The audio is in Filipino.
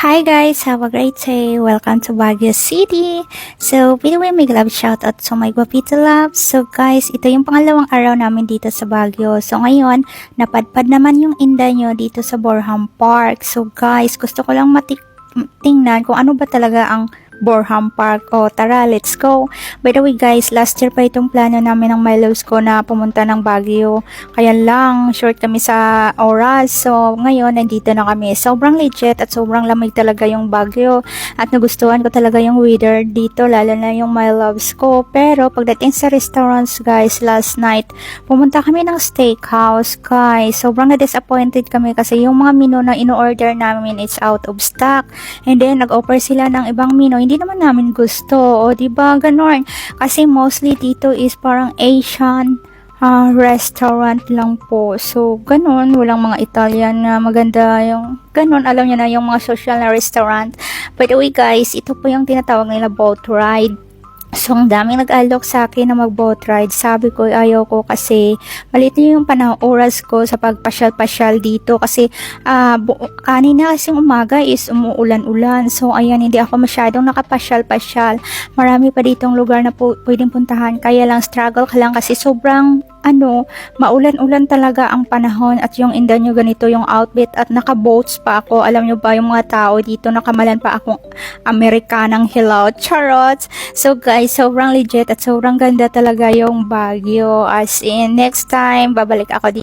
Hi guys, have a great day. Welcome to Baguio City. So, by the way, may love shoutout to my Guapito Loves. So guys, ito yung pangalawang araw namin dito sa Baguio. So ngayon, napadpad naman yung inday nyo dito sa Borham Park. So guys, gusto ko lang tingnan kung ano ba talaga ang Borham Park. O tara, let's go. By the way guys, last year pa itong plano namin ng my loves ko na pumunta ng Baguio. Kaya lang, short kami sa oras. So ngayon, nandito na kami. Sobrang legit at sobrang lamig talaga yung Baguio. At nagustuhan ko talaga yung weather dito, lalo na yung my loves ko. Pero pagdating sa restaurants guys, last night, pumunta kami ng steakhouse guys. Sobrang na-disappointed kami kasi yung mga menu na ino-order namin is out of stock. And then, nag-offer sila ng ibang menu. Hindi naman namin gusto. O, diba? Ganon. Kasi mostly dito is parang Asian restaurant lang po. So, ganon. Walang mga Italian na maganda yung ganon. Alam niyo na yung mga social na restaurant. By the way guys, ito po yung tinatawag nila boat ride. So, ang daming nag-alok sa akin na mag-boat ride. Sabi ko, ayaw ko kasi malit na yung oras ko sa pagpasyal-pasyal dito. Kasi, kanina kasing umaga is umuulan-ulan. So, ayan, hindi ako masyadong nakapasyal-pasyal. Marami pa ditong lugar na pwedeng puntahan. Kaya lang, struggle ka lang kasi sobrang maulan-ulan talaga ang panahon at yung inda nyo ganito yung outfit at naka-boats pa ako. Alam nyo ba yung mga tao dito nakamalan pa akong Amerikanang hilaw. Charot! So guys, sobrang legit at sobrang ganda talaga yung Baguio. As in, next time, babalik ako dito.